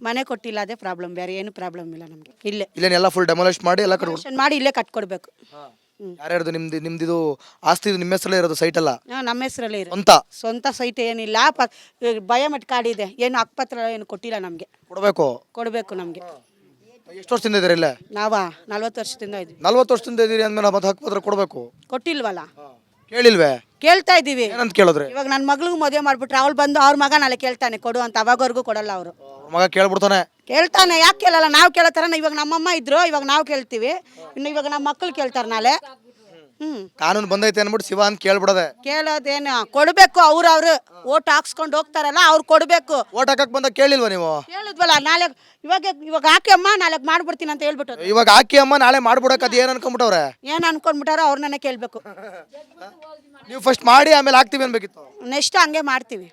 ಮನೆ ಕೊಟ್ಟಿಲ್ಲ, ಅದೇ ಪ್ರಾಬ್ಲಮ್, ಬೇರೆ ಏನು ಪ್ರಾಬ್ಲಮ್ ಇಲ್ಲ ನಮಗೆ. ಇಲ್ಲೇ ಇಲ್ಲೇನೆಲ್ಲ ಫುಲ್ ಡೆಮೊಲಿಷ್ ಮಾಡಿ ಎಲ್ಲ ಕಟ್ಬಿಟ್ಟು Demolition ಮಾಡಿ ಇಲ್ಲೇ ಕಟ್ಕೊಡ್ಬೇಕು. ಯಾರ್ಯಾರ್ದು ನಿಮ್ದಿದು ಆಸ್ತಿ ನಿಮ್ಮ ಹೆಸರಲ್ಲೇ ಇರೋದು ಸೈಟ್ ಅಲ್ಲ? ನಮ್ಮ ಹೆಸರಲ್ಲೇ ಇರೋ ಸ್ವಂತ ಸ್ವಂತ ಸೈಟ್ ಏನಿಲ್ಲ. ಬಯೋಮೆಟ್ ಕಾರ್ಡ್ ಇದೆ, ಏನು ಅಕ್ಕಪತ್ರ ಏನು ಕೊಟ್ಟಿಲ್ಲ ನಮಗೆ. ಕೊಡಬೇಕು ನಮಗೆ. ಎಷ್ಟು ವರ್ಷದಿಂದ ಇದ್ದೀರಿ ಇಲ್ಲೇ? ನಾವಾ 40 ವರ್ಷದಿಂದ ಇದ್ವಿ. 40 ವರ್ಷದಿಂದ ಇದ್ದೀರಿ ಅಂದ್ಮೇಲೆ ಮತ್ತೆ ಹಕ್ಕುಪತ್ರ ಕೊಡಬೇಕು. ಕೊಟ್ಟಿಲ್ವಲ್ಲ, ಕೇಳಿಲ್ವೇ? ಕೇಳ್ತಾ ಇದ್ದೀವಿ. ಏನಂತ ಕೇಳಿದ್ರೆ? ಇವಾಗ ನನ್ನ ಮಗಳಿಗೂ ಮದುವೆ ಮಾಡ್ಬಿಟ್ರೆ ಅವ್ಳು ಬಂದು ಅವ್ರ ಮಗ ನಾಳೆ ಕೇಳ್ತಾನೆ ಕೊಡು ಅಂತ, ಅವಾಗವರೆಗೂ ಕೊಡಲ್ಲ ಅವರು. ಮಗ ಕೇಳ್ಬಿಡ್ತಾನೆ. ಕೇಳ್ತಾನೆ, ಯಾಕೆ ಕೇಳಲ್ಲ? ನಾವು ಕೇಳತ್ತಾರ. ಇವಾಗ ನಮ್ಮಮ್ಮ ಇದ್ರು, ಇವಾಗ ನಾವು ಕೇಳ್ತೀವಿ, ಇನ್ನು ಇವಾಗ ನಮ್ಮ ಮಕ್ಕಳು ಕೇಳ್ತಾರೆ ನಾಳೆ. ಕಾನೂನು ಬಂದೈತೆ ಅಂದ್ಬಿಟ್ಟು ಶಿವ ಅಂತ ಕೇಳ್ಬಿಡದೆ. ಕೇಳೋದೇನು, ಕೊಡಬೇಕು. ಅವ್ರು ಓಟ್ ಹಾಕ್ಸ್ಕೊಂಡು ಹೋಗ್ತಾರಲ್ಲ, ಅವ್ರು ಕೊಡಬೇಕು. ಓಟ್ ಹಾಕಕ್ ಬಂದಾಗ ಕೇಳಿಲ್ವಾ ನೀವು? ಕೇಳಿದ್ವಲ್ಲ, ನಾಳೆ ಇವಾಗ ಹಾಕಿ ಅಮ್ಮ, ನಾಳೆ ಮಾಡ್ಬಿಡ್ತೀನಿ ಅಂತ ಹೇಳ್ಬಿಟ್ಟು. ಇವಾಗ ಹಾಕಿ ಅಮ್ಮ ನಾಳೆ ಮಾಡ್ಬಿಡಕ್ ಅದು ಏನ್ ಅನ್ಕೊಂಡ್ಬಿಟ್ಟವ್ರೆ? ಏನು ಅನ್ಕೊಂಡ್ಬಿಟ್ಟಾರೋ ಅವ್ರನ್ನೇ ಕೇಳಬೇಕು. ನೀವು ಫಸ್ಟ್ ಮಾಡಿ ಆಮೇಲೆ ಹಾಕ್ತೀವಿ ಅನ್ಬೇಕಿತ್ತು. ನೆಕ್ಸ್ಟ್ ಹಂಗೆ ಮಾಡ್ತೀವಿ.